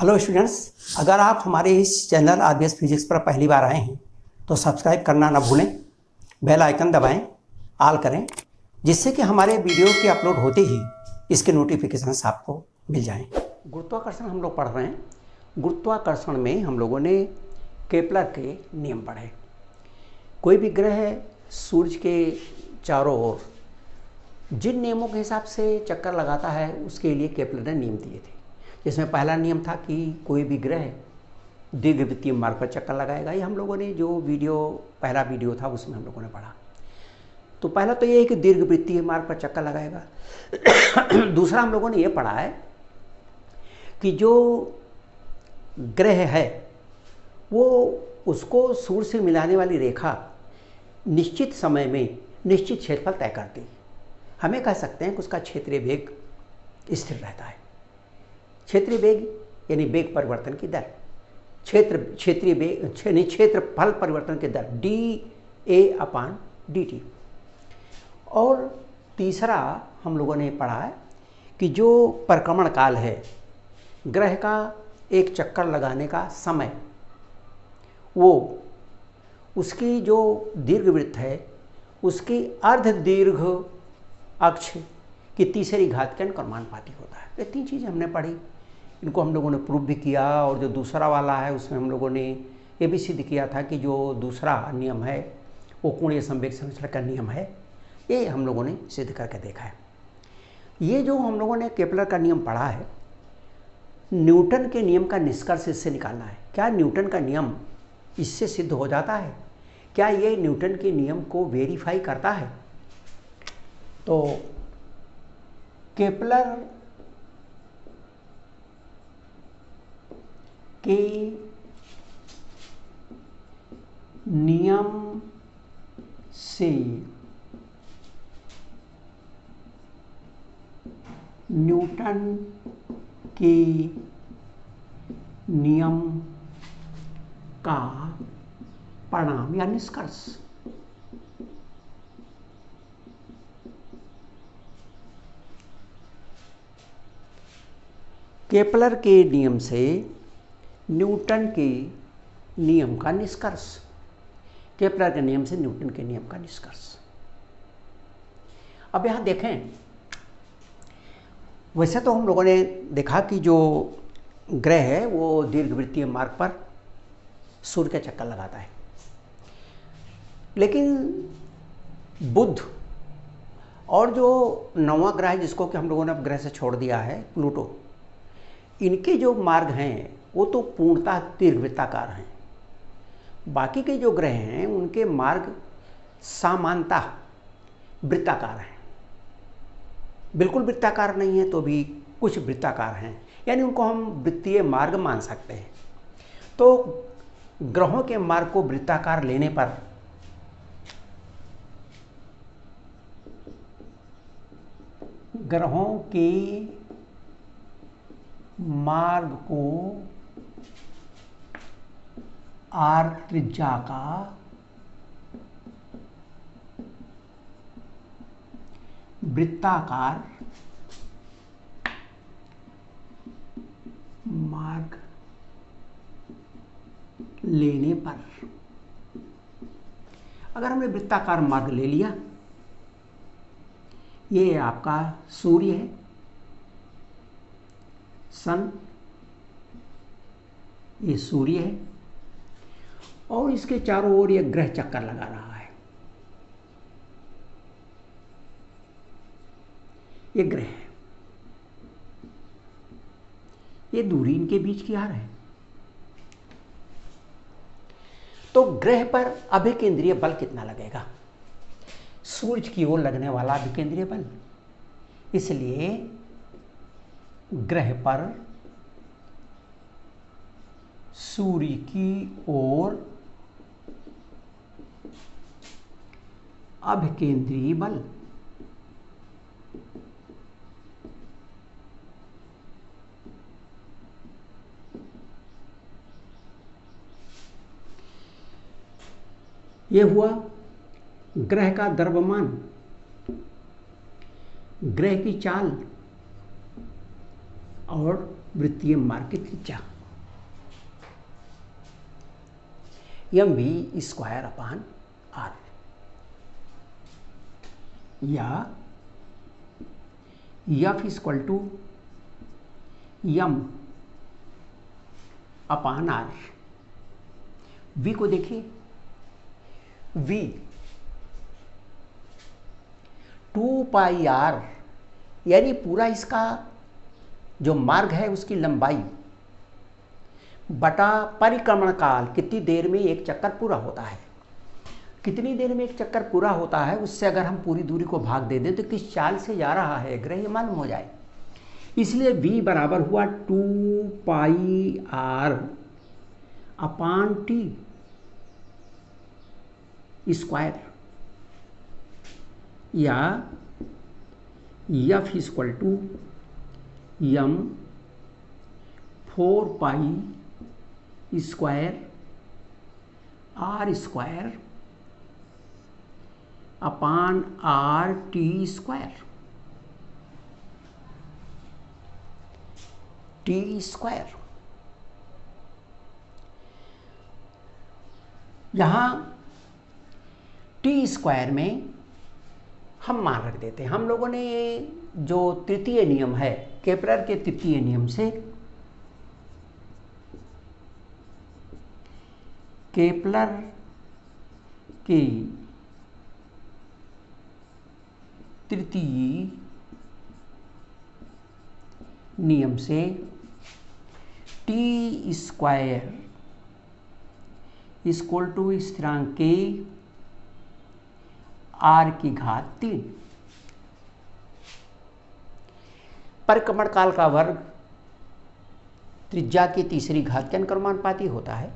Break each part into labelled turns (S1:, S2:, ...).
S1: Hello students, अगर आप हमारे इस चैनल आरबीएस फिजिक्स पर पहली बार आए हैं तो सब्सक्राइब करना ना भूलें, बेल आइकन दबाएं, ऑल करें, जिससे कि हमारे वीडियो के अपलोड होते ही इसके नोटिफिकेशंस आपको मिल जाएं। गुरुत्वाकर्षण हम लोग पढ़ रहे हैं। गुरुत्वाकर्षण में हम लोगों ने केपलर के नियम पढ़े। कोई भी ग्रह सूर्य के चारों ओर जिन नियमों के हिसाब से चक्कर लगाता है उसके लिए केपलर ने नियम दिए थे। जिसमें पहला नियम था कि कोई भी ग्रह दीर्घवृत्तीय मार्ग पर चक्कर लगाएगा। ये हम लोगों ने जो पहला वीडियो था उसमें हम लोगों ने पढ़ा। तो पहला तो ये है कि दीर्घवृत्तीय मार्ग पर चक्कर लगाएगा। दूसरा हम लोगों ने ये पढ़ा है कि जो ग्रह है वो उसको सूर्य से मिलाने वाली रेखा निश्चित समय में निश्चित क्षेत्रफल तय करती है। हमें कह सकते हैं कि उसका क्षेत्रीय वेग स्थिर रहता है। क्षेत्रीय वेग यानी वेग परिवर्तन की दर, क्षेत्रीय वेग यानी क्षेत्रफल परिवर्तन की दर dA/dt। और तीसरा हम लोगों ने पढ़ा है कि जो परिक्रमण काल है ग्रह का, एक चक्कर लगाने का समय, वो उसकी जो दीर्घवृत्त है उसकी अर्ध दीर्घ अक्ष की तीसरी घात के अनुक्रमानुपाती होता है। ये तीन चीज़ें हमने पढ़ी, इनको हम लोगों ने प्रूव भी किया। और जो दूसरा वाला है उसमें हम लोगों ने ये भी सिद्ध किया था कि जो दूसरा नियम है वो कोणीय संवेग संरक्षण का नियम है। ये हम लोगों ने सिद्ध करके देखा है। ये जो हम लोगों ने केपलर का नियम पढ़ा है, न्यूटन के नियम का निष्कर्ष इससे निकालना है। क्या न्यूटन का नियम इससे सिद्ध हो जाता है? क्या ये न्यूटन के नियम को वेरीफाई करता है? तो केपलर के नियम से न्यूटन के नियम का परिणाम या निष्कर्ष। केपलर के नियम से न्यूटन के नियम का निष्कर्ष। केपलर के नियम से न्यूटन के नियम का निष्कर्ष। अब यहां देखें, वैसे तो हम लोगों ने देखा कि जो ग्रह है वो दीर्घवृत्तीय मार्ग पर सूर्य का चक्कर लगाता है, लेकिन बुध और जो 9वां ग्रह जिसको कि हम लोगों ने अब ग्रह से छोड़ दिया है, प्लूटो, इनके जो मार्ग हैं वो तो पूर्णतः दीर्घवृत्ताकार हैं। बाकी के जो ग्रह हैं उनके मार्ग सामान्यतः वृत्ताकार हैं। बिल्कुल वृत्ताकार नहीं है तो भी कुछ वृत्ताकार हैं, यानी उनको हम वृत्तीय मार्ग मान सकते हैं। तो ग्रहों के मार्ग को वृत्ताकार लेने पर ग्रहों के मार्ग को r त्रिज्या का वृत्ताकार मार्ग लेने पर, अगर हमने वृत्ताकार मार्ग ले लिया, ये आपका सूर्य है, सन, ये सूर्य है और इसके चारों ओर ये ग्रह चक्कर लगा रहा है। ये ग्रह है, ये दूरी इनके बीच की आ रहा है। तो ग्रह पर अभिकेंद्रीय बल कितना लगेगा? सूर्य की ओर लगने वाला अभिकेंद्रीय बल। इसलिए ग्रह पर सूर्य की ओर अभिकेंद्रीय बल ये हुआ ग्रह का द्रव्यमान, ग्रह की चाल और वृत्तीय मार्ग की त्रिज्या। mv²/r, या F = m/r। v को देखिए, v 2πr, यानी पूरा इसका जो मार्ग है उसकी लंबाई बटा परिक्रमण काल, कितनी देर में एक चक्कर पूरा होता है। कितनी देर में एक चक्कर पूरा होता है उससे अगर हम पूरी दूरी को भाग दे दें तो किस चाल से जा रहा है ग्रह ये मालूम हो जाए। इसलिए v बराबर हुआ 2πr/t², या F = m/4π²r/t²। यहाँ t² में हम मान रख देते हैं। हम लोगों ने ये जो तृतीय नियम है, केपलर के तृतीय नियम से, केपलर की तृतीय नियम से t² स्थिरांक के r⁻³ परिक्रमण काल का वर्ग त्रिज्या की तीसरी घात के अनुक्रमानुपाती होता है।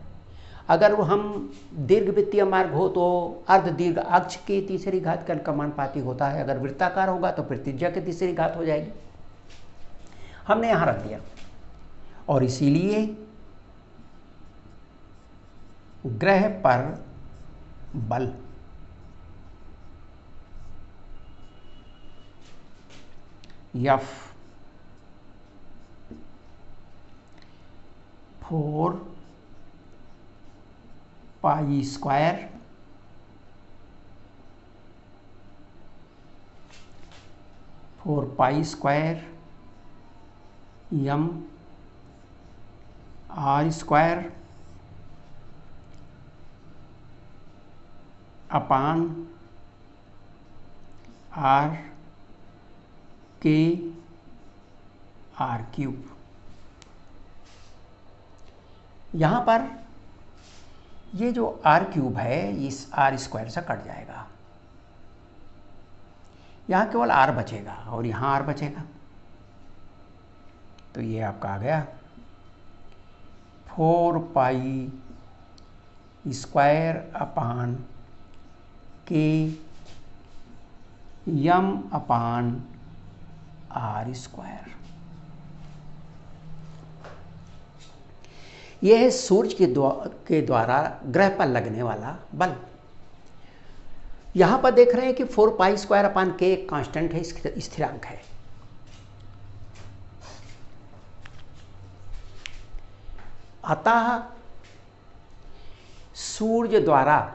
S1: अगर वो हम दीर्घवृत्तीय मार्ग हो तो अर्ध दीर्घ अक्ष की तीसरी घात के अनुक्रमानुपाती होता है। अगर वृत्ताकार होगा तो फिर त्रिज्या की तीसरी घात हो जाएगी। हमने यहां रख दिया, और इसीलिए ग्रह पर बल F 4π² m/r²/r⁻³ यहाँ पर ये जो r³ है इस r² से कट जाएगा, यहाँ केवल r बचेगा और यहाँ r बचेगा। तो ये आपका आ गया 4π²/km/r²। यह है सूर्य के द्वारा ग्रह पर लगने वाला बल। यहां पर देख रहे हैं कि 4π²/k एक कांस्टेंट है, स्थिरांक है। अतः सूर्य द्वारा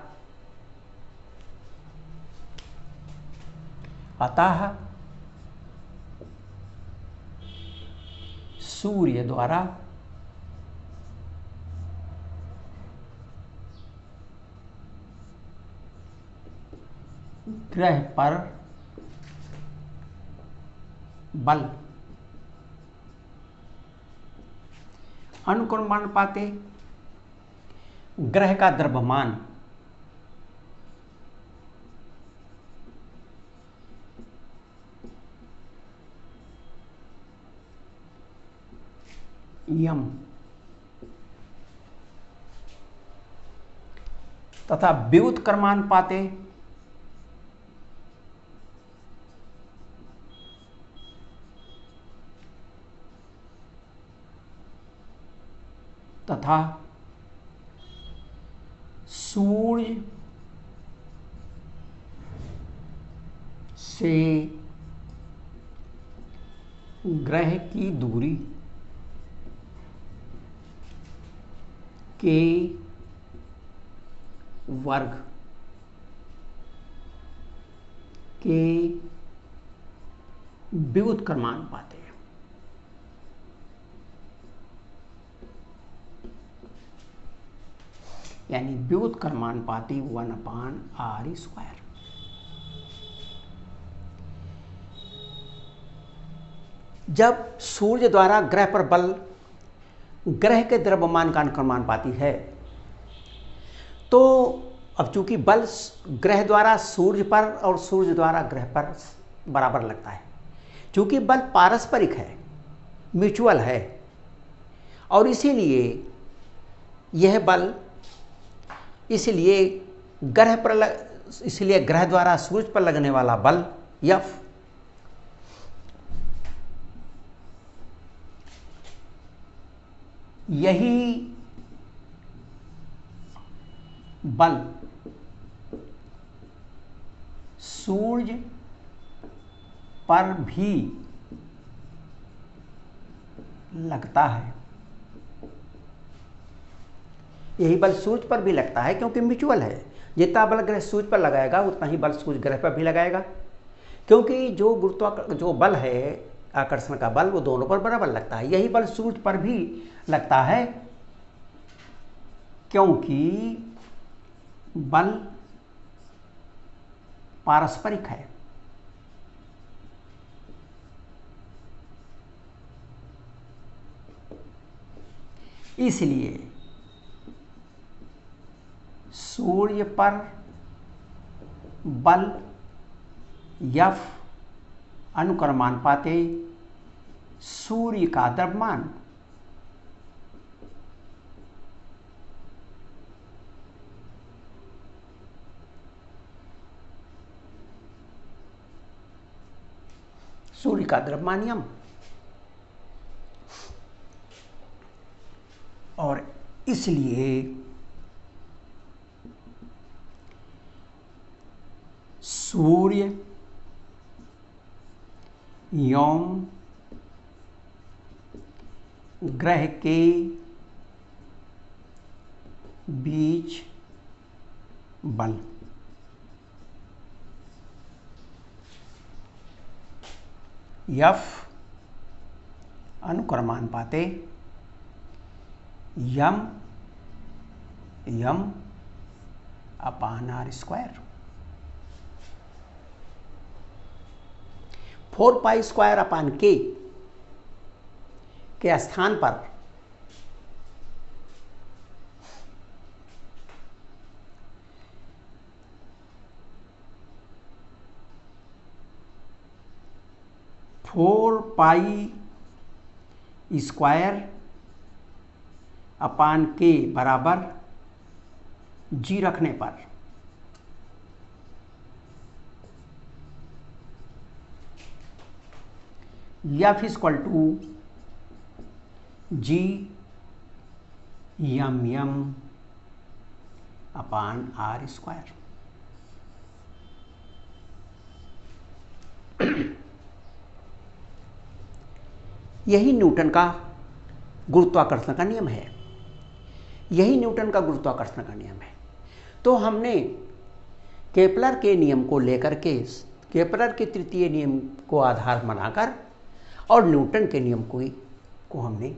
S1: ग्रह पर बल अनुक्रमानुपाते ग्रह का द्रव्यमान m तथा व्युत्क्रमानुपाते तथा सूर्य से ग्रह की दूरी के वर्ग के व्युत्क्रमानुपाती, यानी व्युत्क्रमानुपाती 1/r²। जब सूर्य द्वारा ग्रह पर बल ग्रह के द्रव्यमान का अनुक्रमानुपाती है, तो अब चूंकि बल ग्रह द्वारा सूर्य पर और सूर्य द्वारा ग्रह पर बराबर लगता है, चूंकि बल पारस्परिक है, म्यूचुअल है, और इसीलिए यह बल इसलिए ग्रह द्वारा सूर्य पर लगने वाला बल F यही बल सूर्य पर भी लगता है। यही बल सूर्य पर भी लगता है, क्योंकि म्यूचुअल है। जितना बल ग्रह सूर्य पर लगाएगा उतना ही बल सूर्य ग्रह पर भी लगाएगा, क्योंकि जो बल है आकर्षण का बल वो दोनों पर बराबर लगता है। यही बल सूर्य पर भी लगता है, क्योंकि बल पारस्परिक है। इसलिए सूर्य पर बल F अनुक्रमानुपाती सूर्य का द्रव्यमान नियम, और इसलिए सूर्य एवं ग्रह के बीच बल F अनुक्रमानुपाती m/r²। 4π² के स्थान पर 4π² बराबर g रखने पर F = Gmm/r²। यही न्यूटन का गुरुत्वाकर्षण का नियम है। यही न्यूटन का गुरुत्वाकर्षण का नियम है। तो हमने केपलर के नियम को लेकर के, केपलर के तृतीय नियम को आधार बनाकर और न्यूटन के नियम को हमने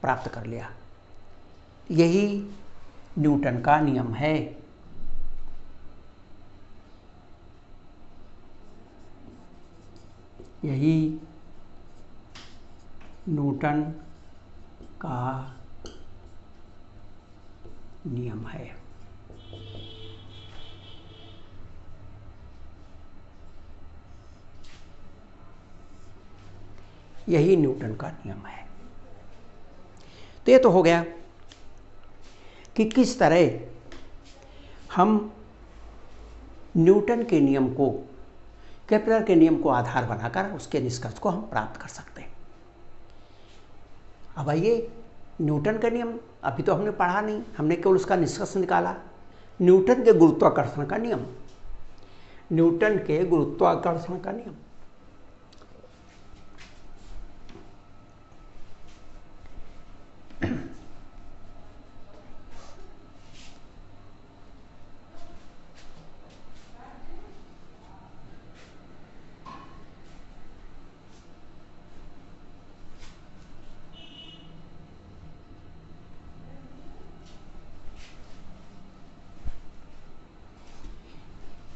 S1: प्राप्त कर लिया। यही न्यूटन का नियम है। यही न्यूटन का नियम है। यही न्यूटन का नियम है। तो ये तो हो गया कि किस तरह हम न्यूटन के नियम को, केपलर के नियम को आधार बनाकर उसके निष्कर्ष को हम प्राप्त कर सकते हैं। अब आइए, न्यूटन का नियम अभी तो हमने पढ़ा नहीं, हमने केवल उसका निष्कर्ष निकाला। न्यूटन के गुरुत्वाकर्षण का नियम, न्यूटन के गुरुत्वाकर्षण का नियम।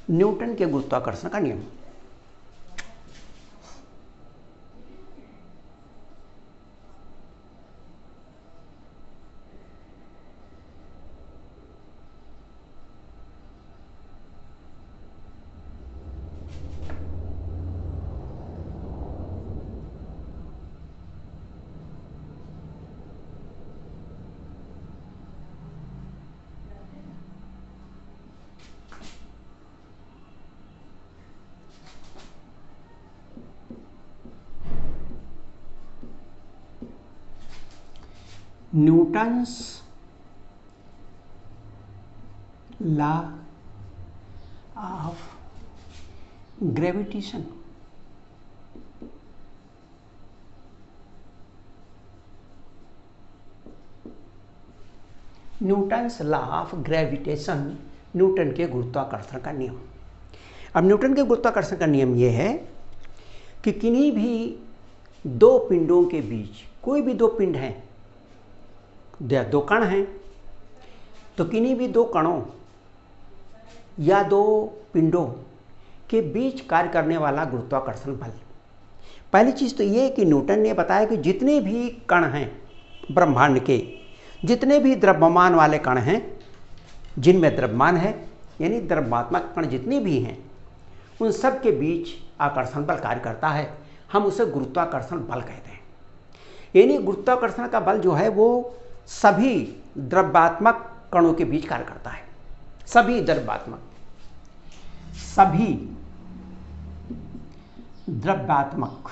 S1: न्यूटन के गुरुत्वाकर्षण का नियम। Newton's law of gravitation. Newton's law of gravitation, Newton के गुरुत्वाकर्षण का नियम। अब न्यूटन के गुरुत्वाकर्षण का नियम यह है कि किन्हीं भी दो पिंडों के बीच, कोई भी दो पिंड हैं, दो कण हैं, तो किन्हीं भी दो कणों या दो पिंडों के बीच कार्य करने वाला गुरुत्वाकर्षण बल। पहली चीज़ तो ये कि न्यूटन ने बताया कि जितने भी कण हैं ब्रह्मांड के, जितने भी द्रव्यमान वाले कण हैं, जिनमें द्रव्यमान है यानी द्रव्यात्मक कण जितने भी हैं, उन सब के बीच आकर्षण बल कार्य करता है। हम उसे गुरुत्वाकर्षण बल कहते हैं। यानी गुरुत्वाकर्षण का बल जो है वो सभी द्रव्यात्मक कणों के बीच कार्य करता है। सभी द्रव्यात्मक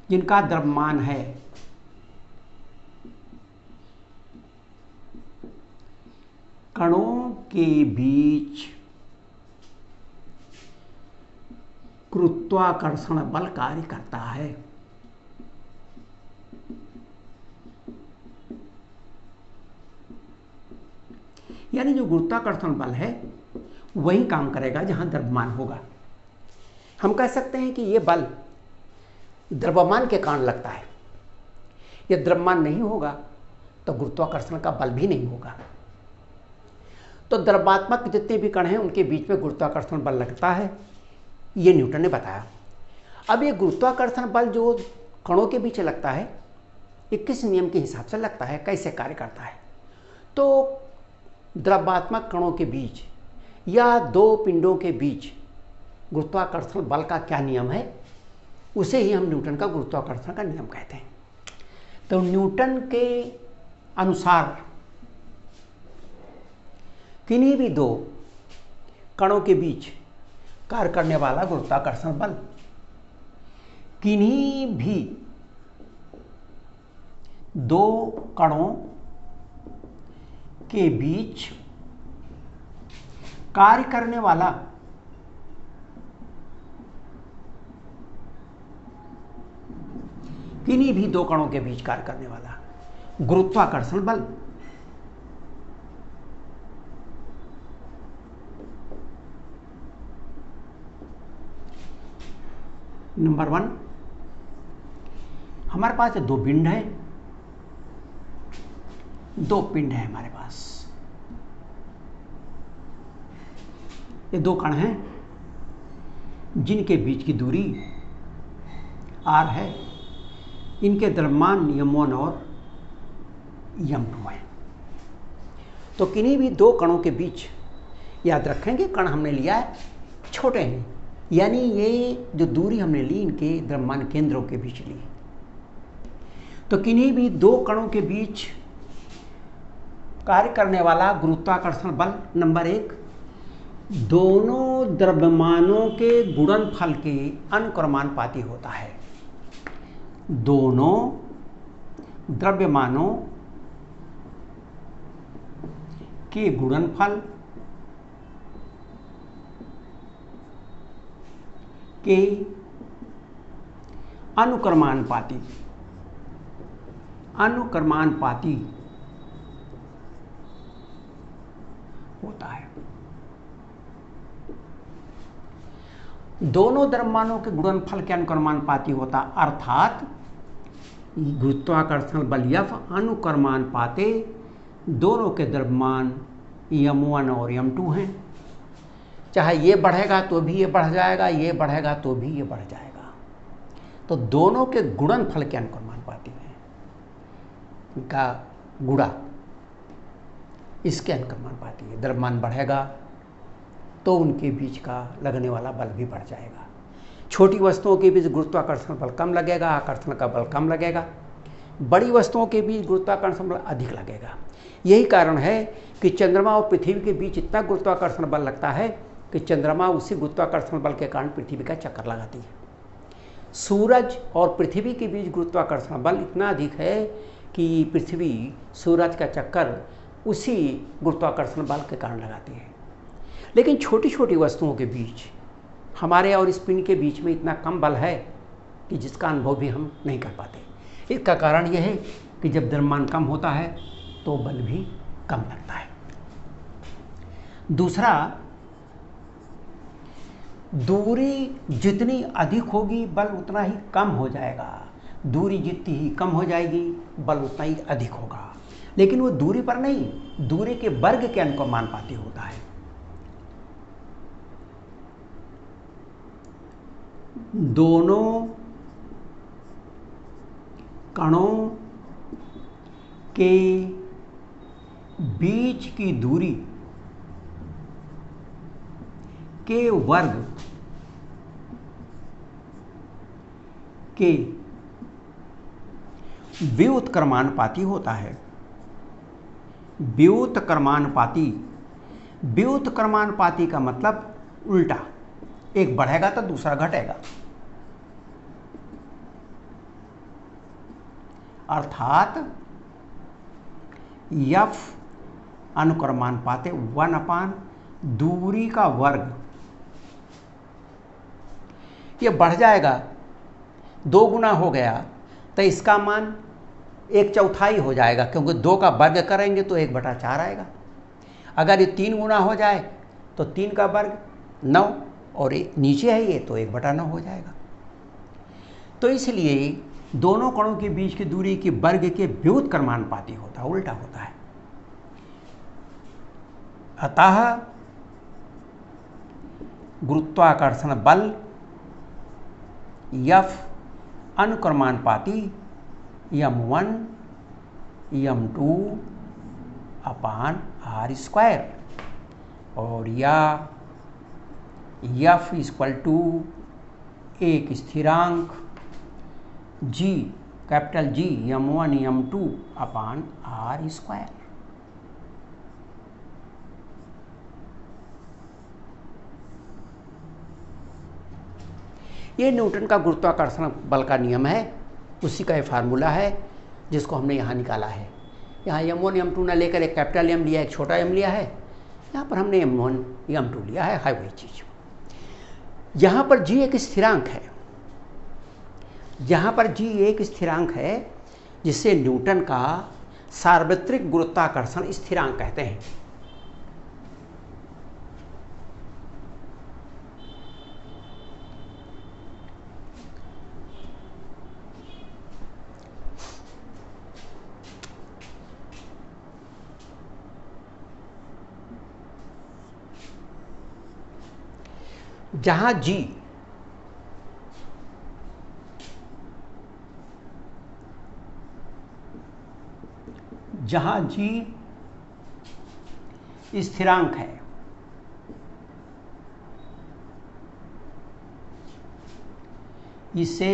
S1: जिनका द्रव्यमान है, कणों के बीच गुरुत्वाकर्षण बल कार्य करता है। यानी जो गुरुत्वाकर्षण बल है वही काम करेगा जहां द्रव्यमान होगा। हम कह सकते हैं कि यह बल द्रव्यमान के कारण लगता है। यह द्रव्यमान नहीं होगा तो गुरुत्वाकर्षण का बल भी नहीं होगा। तो द्रव्यात्मक जितने भी कण हैं उनके बीच में गुरुत्वाकर्षण बल लगता है, ये न्यूटन ने बताया। अब ये गुरुत्वाकर्षण बल जो कणों के बीच लगता है, ये किस नियम के हिसाब से लगता है, कैसे कार्य करता है? तो द्रव्यात्मक कणों के बीच या दो पिंडों के बीच गुरुत्वाकर्षण बल का क्या नियम है, उसे ही हम न्यूटन का गुरुत्वाकर्षण का नियम कहते हैं। तो न्यूटन के अनुसार किन्हीं भी दो कणों के बीच कार्य करने वाला गुरुत्वाकर्षण बल किन्हीं भी दो कणों के बीच कार्य करने वाला किन्हीं भी दो कणों के बीच कार्य करने वाला गुरुत्वाकर्षण बल नंबर 1, हमारे पास दो पिंड है, दो पिंड है हमारे पास। ये दो कण हैं जिनके बीच की दूरी r है। इनके द्रव्यमान m1 और m2 है। तो किन्हीं भी दो कणों के बीच, याद रखेंगे कण हमने लिया है छोटे हैं, यानी ये जो दूरी हमने ली इनके द्रव्यमान केंद्रों के बीच ली। तो किन्हीं भी दो कणों के बीच कार्य करने वाला गुरुत्वाकर्षण बल नंबर 1 दोनों द्रव्यमानों के गुणनफल के अनुक्रमानुपाती होता है। दोनों द्रव्यमानों के गुणनफल के अनुक्रमानुपाती होता है। दोनों द्रव्यमानों के गुणनफल के अनुक्रमानुपाती होता, अर्थात गुरुत्वाकर्षण बल F अनुक्रमानुपाते दोनों के द्रव्यमान m1 और m2 हैं। चाहे ये बढ़ेगा तो भी ये बढ़ जाएगा, ये बढ़ेगा तो भी ये बढ़ जाएगा। तो दोनों के गुणनफल के अनुक्रमानुपाती हैं, इनका गुणा इसके अनुक्रमानुपाती है। द्रव्यमान बढ़ेगा तो उनके बीच का लगने वाला बल भी बढ़ जाएगा। छोटी वस्तुओं के बीच गुरुत्वाकर्षण बल कम लगेगा, आकर्षण का बल कम लगेगा। बड़ी वस्तुओं के बीच गुरुत्वाकर्षण बल अधिक लगेगा। यही कारण है कि चंद्रमा और पृथ्वी के बीच इतना गुरुत्वाकर्षण बल लगता है कि चंद्रमा उसी गुरुत्वाकर्षण बल के कारण पृथ्वी का चक्कर लगाती है। सूरज और पृथ्वी के बीच गुरुत्वाकर्षण बल इतना अधिक है कि पृथ्वी सूरज का चक्कर उसी गुरुत्वाकर्षण बल के कारण लगाती है। लेकिन छोटी छोटी वस्तुओं के बीच, हमारे और स्पिन के बीच में इतना कम बल है कि जिसका अनुभव भी हम नहीं कर पाते। इसका कारण यह है कि जब द्रव्यमान कम होता है तो बल भी कम लगता है। दूसरा, दूरी जितनी अधिक होगी बल उतना ही कम हो जाएगा, दूरी जितनी ही कम हो जाएगी बल उतना ही अधिक होगा। लेकिन वो दूरी पर नहीं, दूरी के वर्ग के अनुक्रमानुपाती होता है। दोनों कणों के बीच की दूरी के वर्ग के व्युत्क्रमानुपाती होता है। व्युत्क्रमानुपाती, व्युत्क्रमानुपाती का मतलब उल्टा, एक बढ़ेगा तो दूसरा घटेगा। अर्थात F अनुक्रमानुपाती 1/, दूरी का वर्ग, ये बढ़ जाएगा, 2 गुना हो गया तो इसका मान 1/4 हो जाएगा, क्योंकि 2 का वर्ग करेंगे तो 1/4 आएगा। अगर ये 3 गुना हो जाए तो 3 का वर्ग 9, और नीचे है ये तो 1/9 हो जाएगा। तो इसलिए दोनों कणों के बीच की दूरी के वर्ग के व्युत्क्रमानुपाती होता है, उल्टा होता है। अतः गुरुत्वाकर्षण बल F अनुक्रमानुपाती m1 m2 अपान r², और या F = एक स्थिरांक G, capital G, m1 m2 अपान r²। ये न्यूटन का गुरुत्वाकर्षण बल का नियम है, उसी का ये फार्मूला है जिसको हमने यहाँ निकाला है। यहाँ m1 m2 ना लेकर एक कैपिटल M लिया, एक छोटा m लिया है, यहाँ पर हमने m1 m2 लिया है वही चीज। यहाँ पर G एक स्थिरांक है, यहाँ पर G एक स्थिरांक है जिसे न्यूटन का सार्वत्रिक गुरुत्वाकर्षण स्थिरांक कहते हैं। जहां G स्थिरांक है, इसे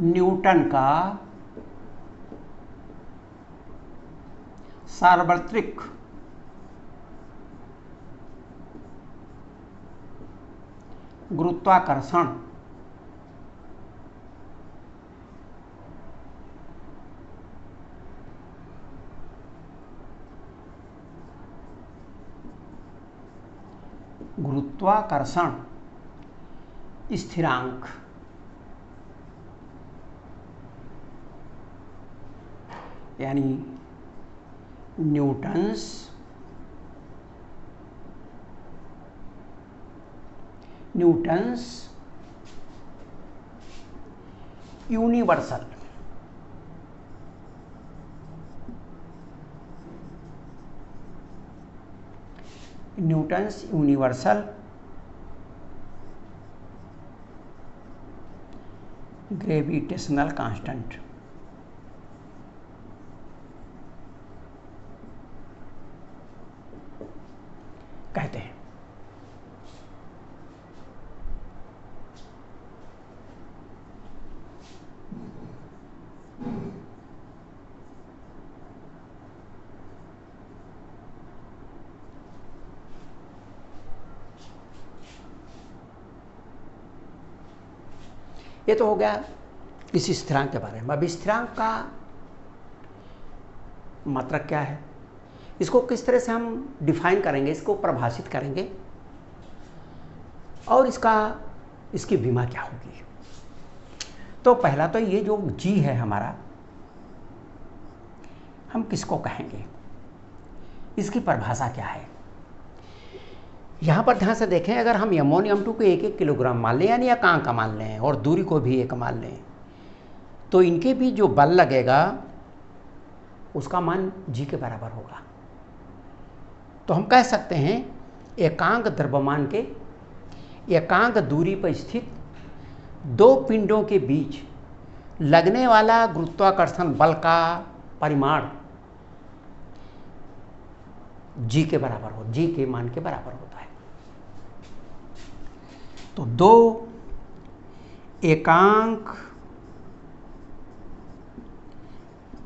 S1: न्यूटन का सार्वत्रिक गुरुत्वाकर्षण स्थिरांक यानी Newton's universal Newton's universal gravitational constant कहते हैं। ये तो हो गया इस स्थिरांक के बारे में। अब स्थिरांक का मात्रक क्या है, इसको किस तरह से हम डिफाइन करेंगे, इसको परिभाषित करेंगे, और इसकी विमा क्या होगी। तो पहला तो ये जो जी है हमारा, हम किसको कहेंगे, इसकी परिभाषा क्या है। यहाँ पर ध्यान से देखें, अगर हम m1 m2 को 1-1 किलोग्राम मान लें, यानी एकांक का मान लें, और दूरी को भी 1 मान लें, तो इनके भी जो बल लगेगा उसका मान g के बराबर होगा। तो हम कह सकते हैं एकांक द्रव्यमान के एकांक दूरी पर स्थित दो पिंडों के बीच लगने वाला गुरुत्वाकर्षण बल का परिमाण g के बराबर हो, g के मान के बराबर होता है। तो दो एकांक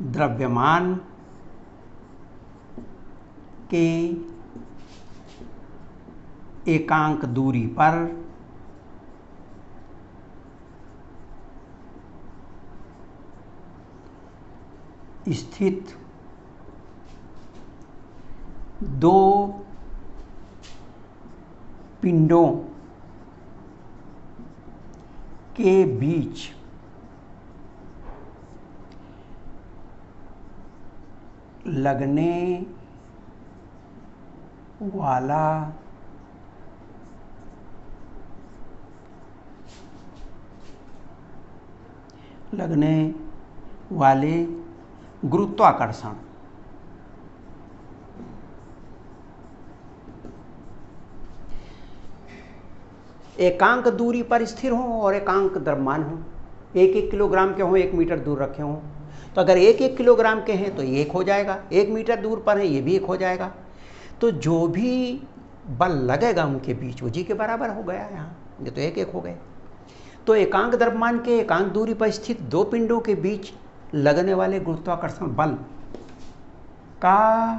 S1: द्रव्यमान के एकांक दूरी पर स्थित दो पिंडों के बीच लगने वाले गुरुत्वाकर्षण एकांक दूरी पर स्थिर हों और एकांक द्रव्यमान हों, 1-1 किलोग्राम के हों, 1 मीटर दूर रखे हों। तो अगर 1-1 किलोग्राम के हैं तो ये 1 हो जाएगा, 1 मीटर दूर पर है ये भी 1 हो जाएगा। तो जो भी बल लगेगा उनके बीच वो जी के बराबर हो गया। यहाँ ये तो 1-1 हो गए। तो एकांक द्रव्यमान के एकांक दूरी पर स्थित दो पिंडों के बीच लगने वाले गुरुत्वाकर्षण बल का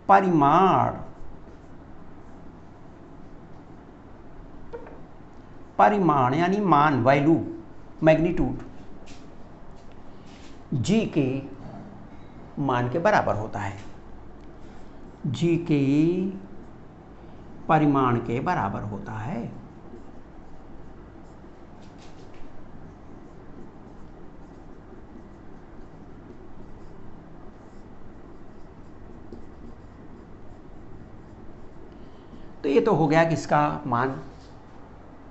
S1: परिमाण यानी मान, वैल्यू, मैग्नीट्यूड जी के मान के बराबर होता है, जी के परिमाण के बराबर होता है। तो ये तो हो गया कि इसका मान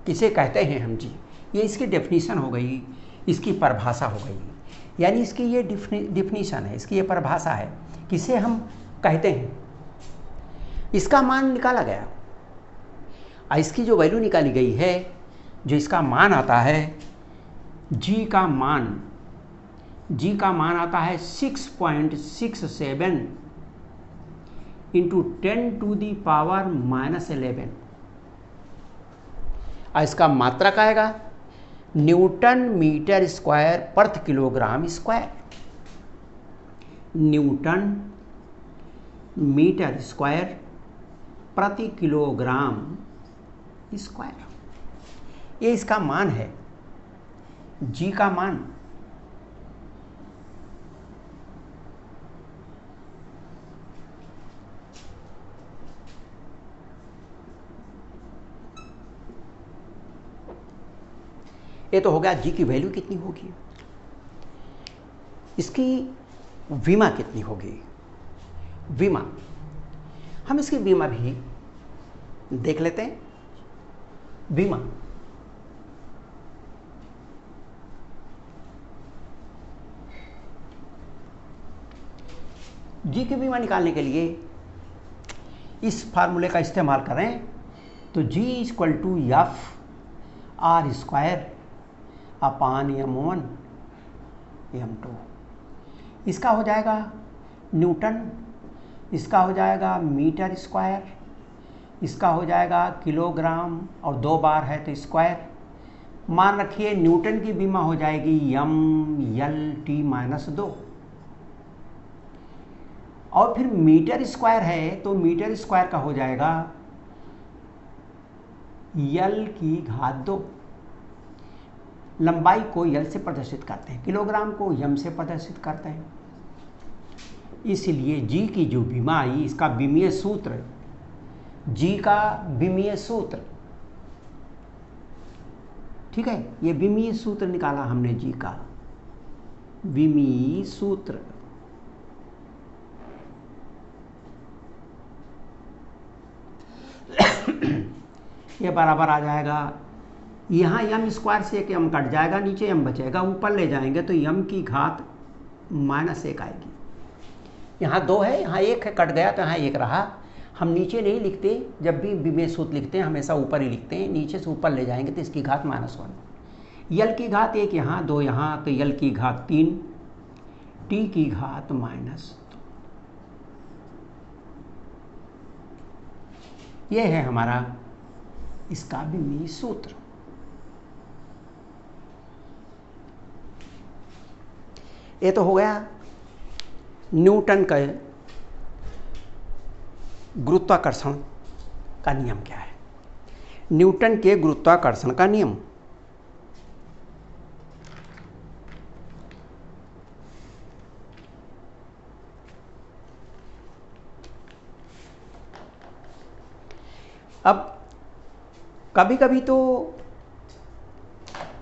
S1: किसे कहते हैं हम जी, ये इसकी डेफिनीशन हो गई, इसकी परिभाषा हो गई, यानी इसकी ये डिफिनीशन है, इसकी ये परिभाषा है, किसे हम कहते हैं। इसका मान निकाला गया और इसकी जो वैल्यू निकाली गई है, जो इसका मान आता है, जी का मान आता है 6.67 इंटू 10⁻⁻11। और इसका मात्रक आएगा न्यूटन मीटर स्क्वायर प्रति kilogram square. Newton metre square प्रति किलोग्राम स्क्वायर, ये इसका मान है, जी का मान। ये तो हो गया जी की वैल्यू कितनी होगी, इसकी विमा कितनी होगी। विमा, हम इसकी विमा भी देख लेते हैं। विमा जी की विमा निकालने के लिए इस फार्मूले का इस्तेमाल करें तो G equal to F R square upon m1 m2, इसका हो जाएगा न्यूटन, इसका हो जाएगा मीटर स्क्वायर, इसका हो जाएगा किलोग्राम और 2 बार है तो स्क्वायर। मान रखिए न्यूटन की बीमा हो जाएगी m/L/T-2, और फिर मीटर स्क्वायर है तो मीटर स्क्वायर का हो जाएगा L/2। लंबाई को L से प्रदर्शित करते हैं, किलोग्राम को m से प्रदर्शित करते हैं, इसलिए G की जो बीमा आई, इसका विमीय सूत्र, G का विमीय सूत्र, ठीक है, ये विमीय सूत्र निकाला हमने G का विमीय सूत्र। ये बराबर आ जाएगा, यहाँ m स्क्वायर से एक m कट जाएगा, नीचे m बचेगा, ऊपर ले जाएंगे तो m की घात -1 आएगी। यहाँ 2 है, यहाँ 1 है, कट गया तो यहाँ 1 रहा। हम नीचे नहीं लिखते, जब भी विमीय सूत्र लिखते हैं हमेशा ऊपर ही लिखते हैं, नीचे से ऊपर ले जाएंगे तो इसकी घात -1, L की घात 1 यहाँ, 2 यहाँ, तो L की घात 3, T की घात -2। ये है हमारा इसका विमीय सूत्र। ये तो हो गया न्यूटन का गुरुत्वाकर्षण का नियम क्या है, न्यूटन के गुरुत्वाकर्षण का नियम। अब कभी कभी तो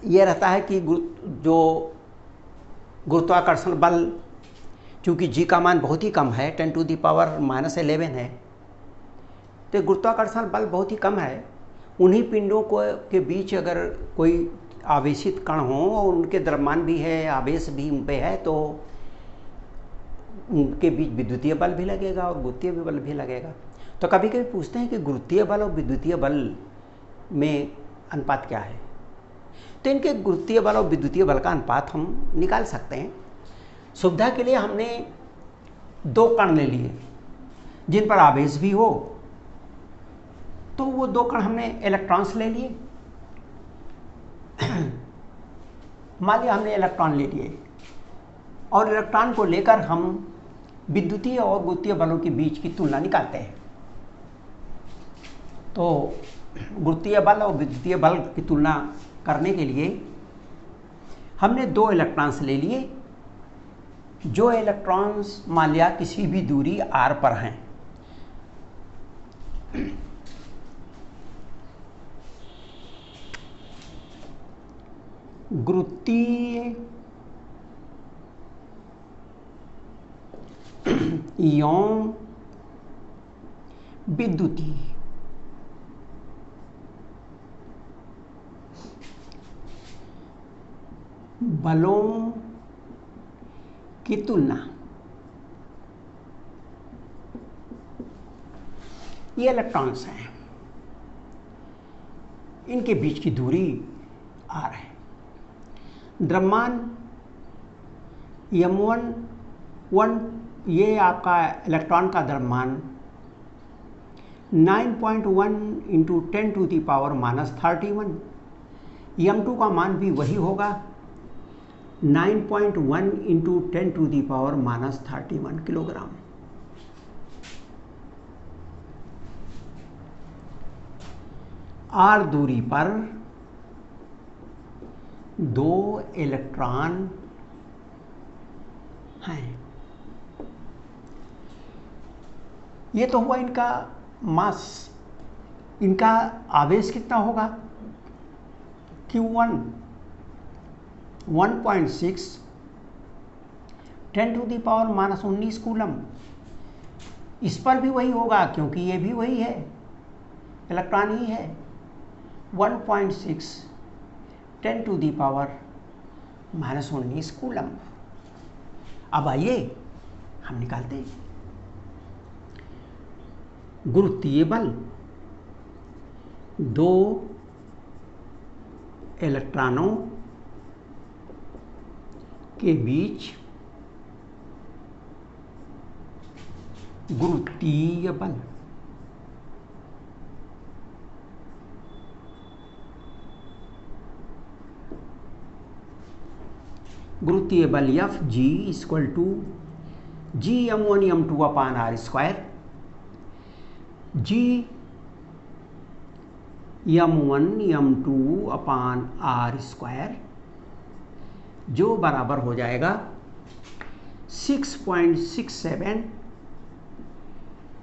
S1: ये रहता है कि जो गुरुत्वाकर्षण बल, चूँकि G का मान बहुत ही कम है, 10⁻⁻11 है, तो गुरुत्वाकर्षण बल बहुत ही कम है, उन्हीं पिंडों को के बीच अगर कोई आवेशित कण हो और उनके द्रव्यमान भी है, आवेश भी उन पे है, तो उनके बीच विद्युतीय बल भी लगेगा और गुरुत्वीय बल भी लगेगा। तो कभी कभी पूछते हैं कि गुरुत्वीय बल और विद्युतीय बल में अनुपात क्या है, तो इनके गुरुत्वीय बल और विद्युतीय बल का अनुपात हम निकाल सकते हैं। सुविधा के लिए हमने 2 कण ले लिए जिन पर आवेश भी हो, तो वो 2 कण हमने इलेक्ट्रॉन्स ले लिए। मान लिया हमने इलेक्ट्रॉन ले लिए और इलेक्ट्रॉन को लेकर हम विद्युतीय और गुरुत्वीय बलों के बीच की तुलना निकालते हैं। तो गुरुत्वीय बल और विद्युतीय बल की तुलना करने के लिए हमने 2 इलेक्ट्रॉन्स ले लिए। जो इलेक्ट्रॉन्स मान लिया किसी भी दूरी r पर हैं, गुरुत्वीय एवं विद्युतीय बलों की तुलना, ये इलेक्ट्रॉन्स हैं, इनके बीच की दूरी r है। द्रव्यमान m1 ये आपका इलेक्ट्रॉन का द्रव्यमान 9.1 × 10⁻³ m2 का मान भी वही होगा, 9.1 × 10⁻³ किलोग्राम। r दूरी पर 2 इलेक्ट्रॉन हैं। ये तो हुआ इनका मास, इनका आवेश कितना होगा, Q1 1.6 10⁻⁻19 कूलम। इस पर भी वही होगा क्योंकि ये भी वही है, इलेक्ट्रॉन ही है, 1.6 10⁻⁻19 कूलम। अब आइए हम निकालते हैं। गुरुत्वीय बल दो इलेक्ट्रॉनों के बीच गुरुत्वीय बल गुरुत्वीय बल F G equal to G m1 m2 upon R square, G m1 m2 upon R square, जो बराबर हो जाएगा 6.67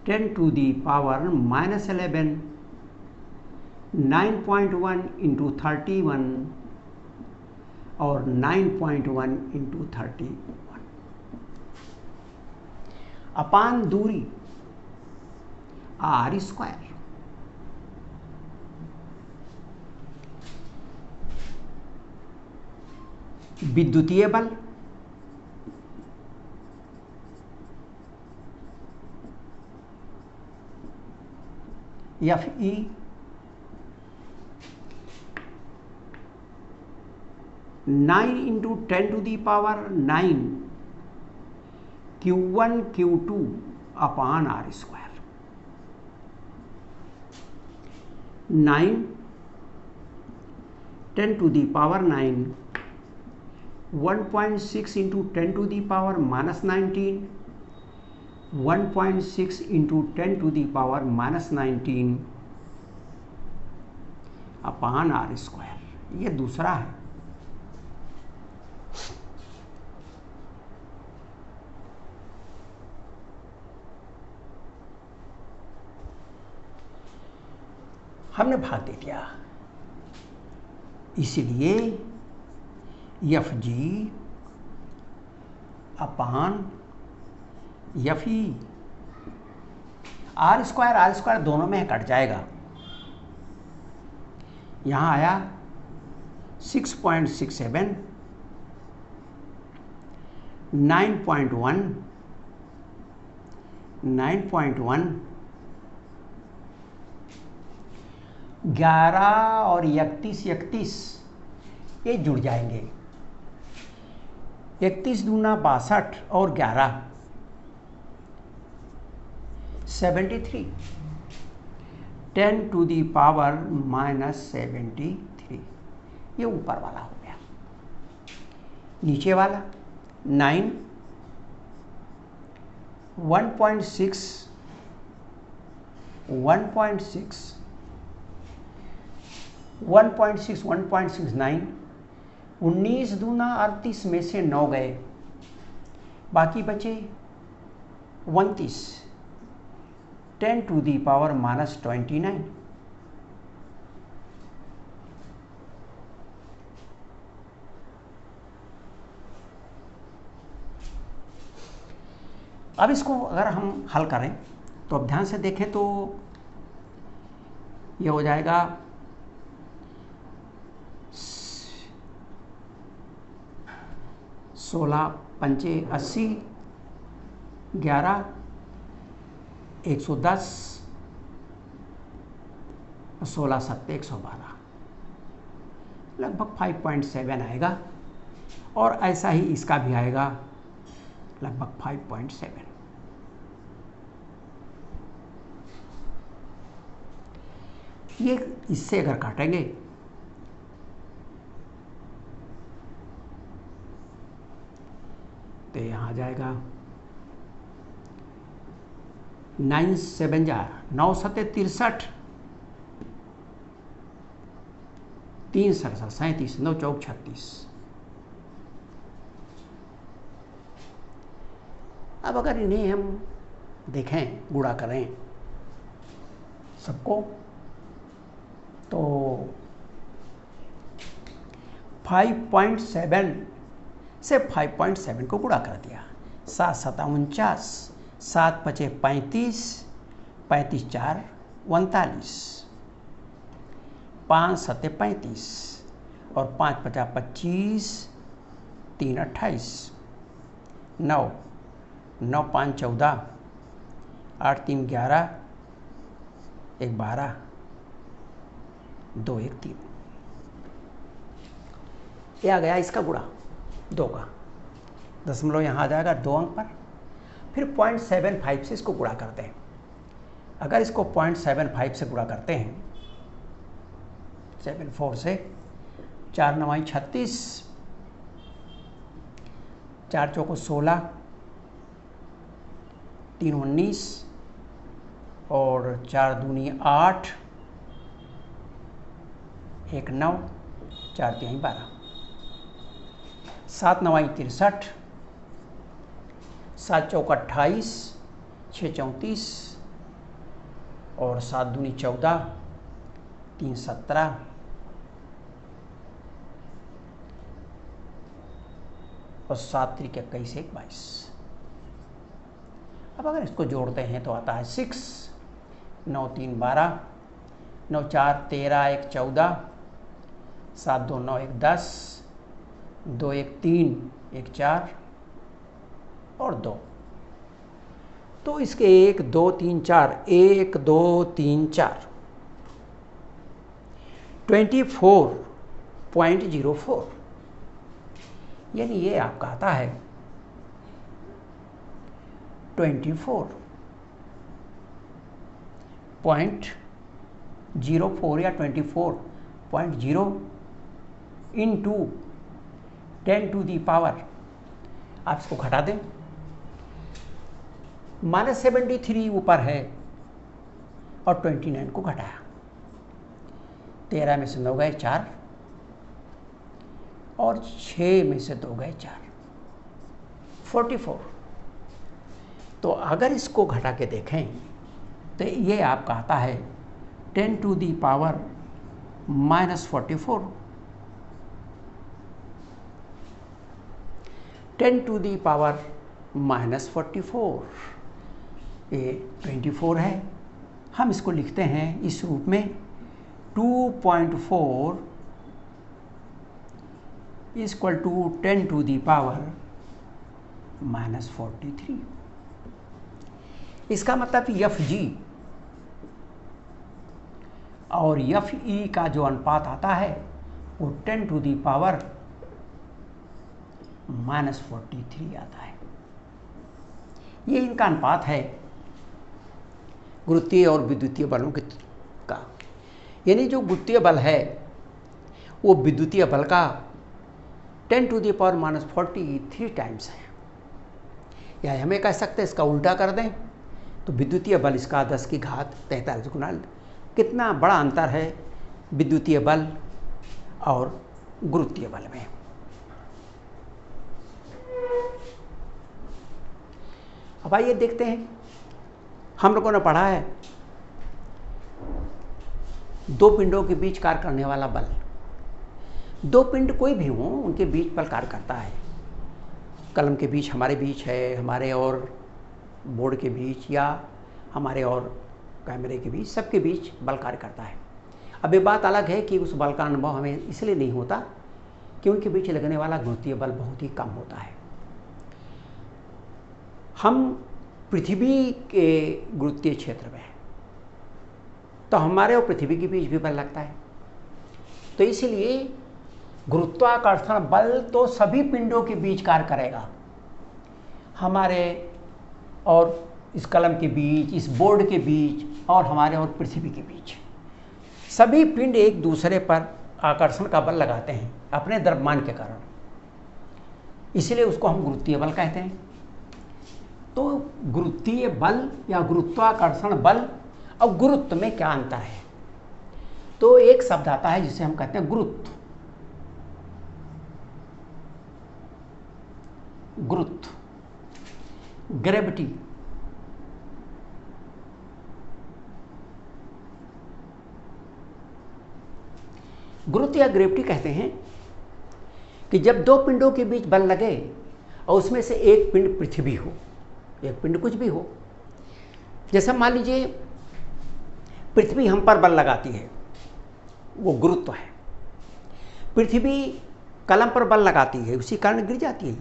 S1: 10 टू दी पावर -11 9.1 इंटू 31 और 9.1 इंटू 31 अपान दूरी आर स्क्वायर। विद्युतीय बल F E nine into 10 to the power 9 Q1 Q2 upon R square. 9 10 to the power 9 1.6 into 10 to the power -19 1.6 into 10 to the power -19 upon R square. ये दूसरा है। हमने भाग दे दिया, इसीलिए F G upon F E R square दोनों में कट जाएगा। यहाँ आया 6.67 9.1 11 और 31 ये जुड़ जाएंगे। 31 दूना 62 और 11 73 10 टू दी पावर -73। ये ऊपर वाला हो गया। नीचे वाला 9 1.6 1.69 19 दूना 38 में से 9 गए, बाकी बचे 29 10 टू दी पावर -29। अब इसको अगर हम हल करें तो अब ध्यान से देखें तो ये हो जाएगा 16 पंचे 80 11 110 16 सत्ते 112 लगभग 5.7 आएगा। और ऐसा ही इसका भी आएगा लगभग 5.7। ये इससे अगर काटेंगे तो यहाँ आ जाएगा 9 7 9 सत्ते 63 3 सरसठ 37 9 चौक 36। अब अगर इन्हें हम देखें गुणा करें सबको तो 5.7 से 5.7 को गुणा कर दिया। 7 सता 49 7 पचे 35 35 4 39 5 सत्ते 35 और 5 पचा 25 3 28 9 9 5 14 8 3 11 1 12, 2 1 3। ये आ गया इसका गुणा 2 का, दशमलव यहाँ आ जाएगा 2 अंक पर। फिर 0.75 से इसको गुणा करते हैं। अगर इसको 0.75 से गुणा करते हैं, 74 से, 4 9 36, 4 चौको 16, 3 19 और 4 दूनी 8, 1 9, 4 3 12, 7 9 63, 7 चौक 28, 6 34 और 7 दूनी 14, 3 17 और 7 3 21 1 22। अब अगर इसको जोड़ते हैं तो आता है 6 9 3 12, 9 4 13 1 14, 7 2 9 1 10, 2 1 3 1 4 और 2। तो इसके 1 2 3 4, 1 2 3 4, 24.04, यानी ये आपका आता है 24.04 या 24.0 इंटू 10 टू दी पावर, आप इसको घटा दें, -73 ऊपर है और 29 को घटाया, 13 में से 9 गए 4 और 6 में से 2 गए 4, 44। तो अगर इसको घटा के देखें तो ये आपका आता है 10 to the power -44, 10 to the power -44, ये 24 है। हम इसको लिखते हैं इस रूप में 2.4 equal to 10 to the power -43। इसका मतलब FG और FE का जो अनुपात आता है वो 10 टू दी पावर -43 आता है। ये इनका अनुपात है गुरुत्वीय और विद्युतीय बलों का। यानी जो गुरुत्वीय बल है वो विद्युतीय बल का 10 टू दी पावर -43 टाइम्स है। या हमें कह सकते हैं इसका उल्टा कर दें तो विद्युतीय बल इसका 10 की घात 43 गुना। कितना बड़ा अंतर है विद्युतीय बल और गुरुत्वीय बल में। अब आइए देखते हैं, हम लोगों ने पढ़ा है दो पिंडों के बीच कार्य करने वाला बल। दो पिंड कोई भी हो उनके बीच बल कार्य करता है। कलम के बीच हमारे बीच है, हमारे और बोर्ड के बीच, या हमारे और कैमरे के बीच, सबके बीच बल कार्य करता है। अब ये बात अलग है कि उस बल का अनुभव हमें इसलिए नहीं होता कि उनके बीच लगने वाला गुरुत्वीय बल बहुत ही कम होता है। हम पृथ्वी के गुरुत्वीय क्षेत्र में हैं तो हमारे और पृथ्वी के बीच भी बल लगता है। तो इसलिए गुरुत्वाकर्षण बल तो सभी पिंडों के बीच कार्य करेगा, हमारे और इस कलम के बीच, इस बोर्ड के बीच और हमारे और पृथ्वी के बीच। सभी पिंड एक दूसरे पर आकर्षण का बल लगाते हैं अपने द्रव्यमान के कारण, इसलिए उसको हम गुरुत्वीय बल कहते हैं। तो गुरुत्वीय बल या गुरुत्वाकर्षण बल और गुरुत्व में क्या अंतर है? तो एक शब्द आता है जिसे हम कहते हैं गुरुत्व। गुरुत्व, ग्रेविटी। गुरुत्व या ग्रेविटी कहते हैं कि जब दो पिंडों के बीच बल लगे और उसमें से एक पिंड पृथ्वी हो, एक पिंड कुछ भी हो। जैसा मान लीजिए पृथ्वी हम पर बल लगाती है, वो गुरुत्व है। पृथ्वी कलम पर बल लगाती है, उसी कारण गिर जाती है,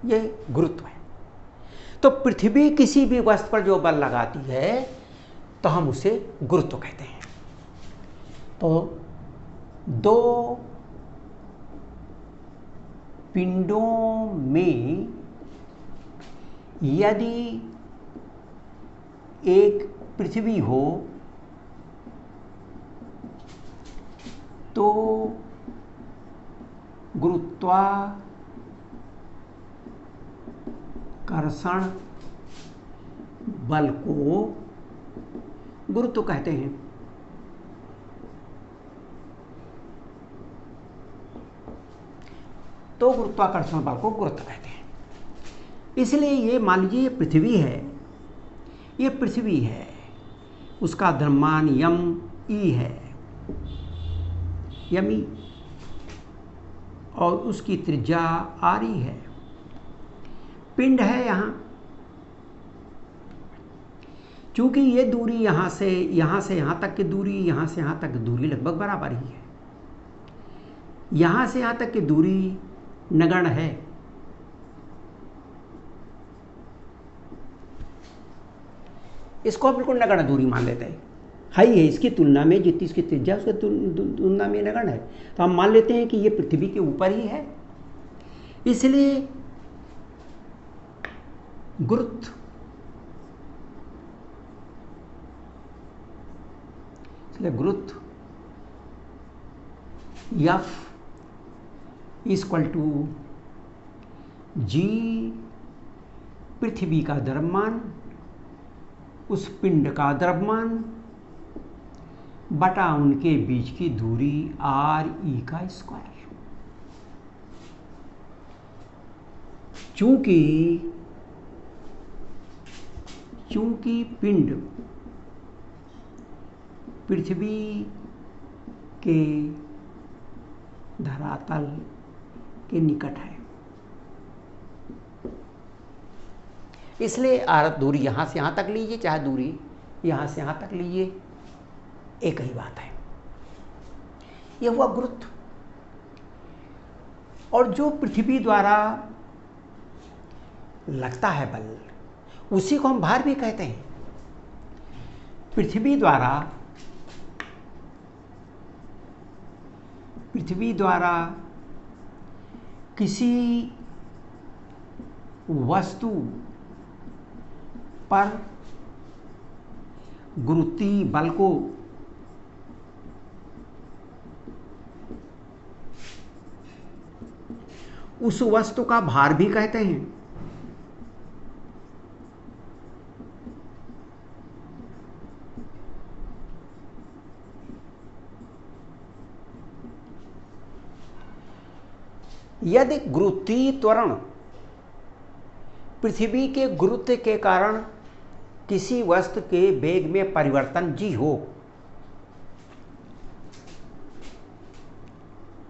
S1: ये गुरुत्व है। तो पृथ्वी किसी भी वस्तु पर जो बल लगाती है तो हम उसे गुरुत्व कहते हैं। तो दो पिंडों में यदि एक पृथ्वी हो तो गुरुत्वाकर्षण बल को गुरुत्व कहते हैं। तो गुरुत्वाकर्षण बल को गुरुत्व कहते हैं। इसलिए ये मान लीजिए ये पृथ्वी है, ये पृथ्वी है, उसका द्रव्यमान यम ई है, यमी, और उसकी त्रिज्या आर ई है। पिंड है यहाँ, चूंकि ये दूरी यहाँ से यहाँ तक की दूरी, यहाँ से यहाँ तक की दूरी लगभग बराबर ही है। यहाँ से यहाँ तक की दूरी नगण्य है, इसको हम बिल्कुल नगण्य दूरी मान लेते हैं। हाई है इसकी तुलना में, जितनी इसकी त्रिज्या उसकी तुलना में नगण्य है, तो हम मान लेते हैं कि ये पृथ्वी के ऊपर ही है। इसलिए गुरुत्व F = G पृथ्वी का द्रव्यमान, उस पिंड का द्रव्यमान बटा उनके बीच की दूरी आर ई का स्क्वायर। चूंकि पिंड पृथ्वी के धरातल के निकट है, इसलिए आर दूरी यहाँ से यहाँ तक लीजिए, चाहे दूरी यहाँ से यहाँ तक लीजिए, एक ही बात है। यह हुआ गुरुत्व। और जो पृथ्वी द्वारा लगता है बल, उसी को हम भार भी कहते हैं। पृथ्वी द्वारा किसी वस्तु पर गुरुत्वीय बल को उस वस्तु का भार भी कहते हैं। यदि गुरुत्वीय त्वरण पृथ्वी के गुरुत्व के कारण किसी वस्तु के वेग में परिवर्तन g हो,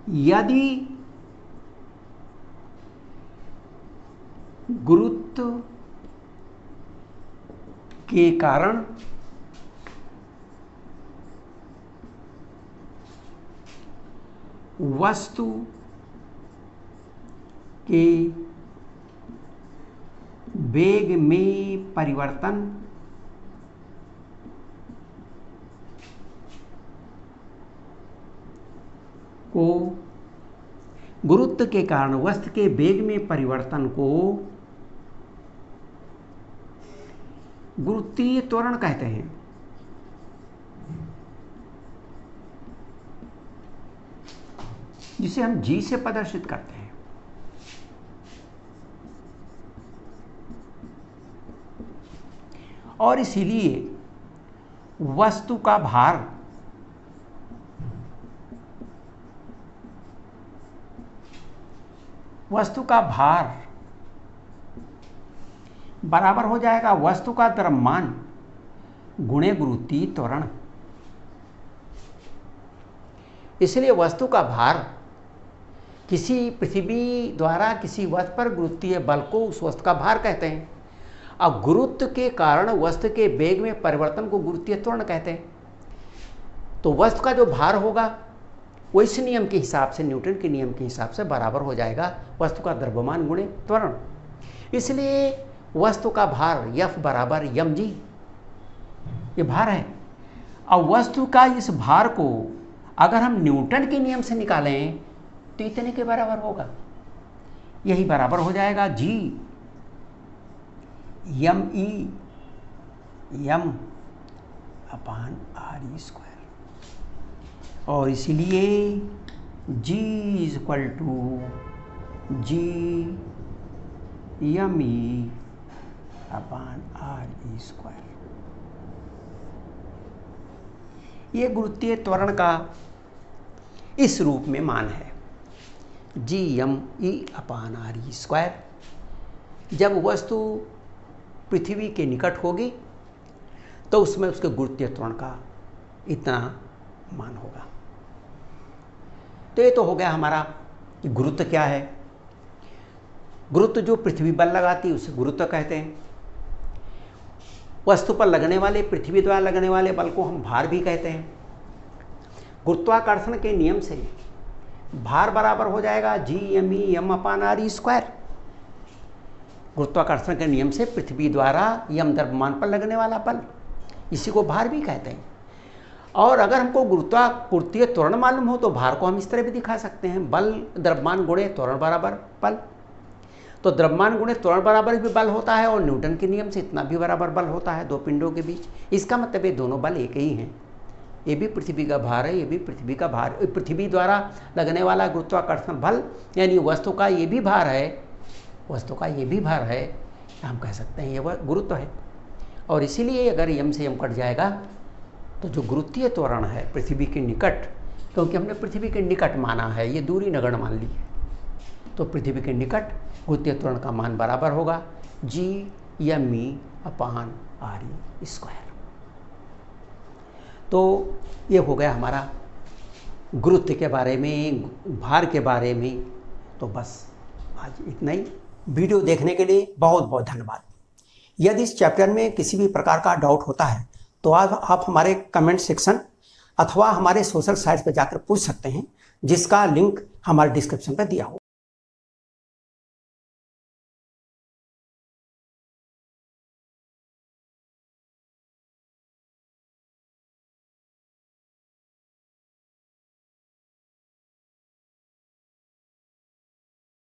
S1: यदि गुरुत्व के कारण वस्तु के वेग में परिवर्तन को गुरुत्व के कारण वस्तु के वेग में परिवर्तन को गुरुत्वीय त्वरण कहते हैं। जिसे हम जी से प्रदर्शित करते हैं। और इसीलिए वस्तु का भार बराबर हो जाएगा वस्तु का द्रव्यमान गुणे गुरुत्वीय त्वरण। इसलिए वस्तु का भार किसी पृथ्वी द्वारा किसी वस्तु पर गुरुत्वीय बल को उस वस्तु का भार कहते हैं। अब गुरुत्व के कारण वस्तु के वेग में परिवर्तन को गुरुत्वीय त्वरण कहते हैं। तो वस्तु का जो भार होगा वो इस नियम के हिसाब से, न्यूटन के नियम के हिसाब से बराबर हो जाएगा वस्तु का द्रव्यमान गुणे त्वरण। इसलिए वस्तु का भार F = mg। ये भार है। अब वस्तु का इस भार को अगर हम न्यूटन के नियम से निकालें तो इतने के बराबर होगा। यही बराबर हो जाएगा G m upon r square. और इसीलिए G is equal to G m e upon r square. ये गुरुत्वीय त्वरण का इस रूप में मान है G m e upon r square. जब वस्तु पृथ्वी के निकट होगी तो उसमें उसके गुरुत्वीय त्वरण का इतना मान होगा। तो ये तो हो गया हमारा कि गुरुत्व क्या है। गुरुत्व जो पृथ्वी बल लगाती है उसे गुरुत्व कहते हैं। वस्तु पर लगने वाले, पृथ्वी द्वारा लगने वाले बल को हम भार भी कहते हैं। गुरुत्वाकर्षण के नियम से भार बराबर हो जाएगा G m e m upon r square. गुरुत्वाकर्षण के नियम से पृथ्वी द्वारा यम द्रव्यमान पर लगने वाला बल, इसी को भार भी कहते हैं। और अगर हमको गुरुत्वाकर्षीय त्वरण मालूम हो तो भार को हम इस तरह भी दिखा सकते हैं, बल द्रव्यमान गुणे त्वरण बराबर बल। तो द्रव्यमान गुणे त्वरण बराबर भी बल होता है और न्यूटन के नियम से इतना भी बराबर बल होता है दो पिंडों के बीच। इसका मतलब ये दोनों बल एक ही हैं। ये भी पृथ्वी का भार है, ये भी पृथ्वी का भार, पृथ्वी द्वारा लगने वाला गुरुत्वाकर्षण बल यानी वस्तु का ये भी भार है, वस्तु का ये भी भार है, हम कह सकते हैं ये गुरुत्व है। और इसीलिए अगर यम से यम कट जाएगा तो जो गुरुत्वीय त्वरण है पृथ्वी के निकट, क्योंकि हमने पृथ्वी के निकट माना है, ये दूरी नगण्य मान ली है, तो पृथ्वी के निकट गुरुत्वीय त्वरण का मान बराबर होगा G m e upon r square. तो ये हो गया हमारा गुरुत्व के बारे में, भार के बारे में। तो बस आज इतना ही। वीडियो देखने के लिए बहुत बहुत धन्यवाद। यदि इस चैप्टर में किसी भी प्रकार का डाउट होता है तो आप हमारे कमेंट सेक्शन अथवा हमारे सोशल साइट्स पर जाकर पूछ सकते हैं, जिसका लिंक हमारे डिस्क्रिप्शन पर दिया हो।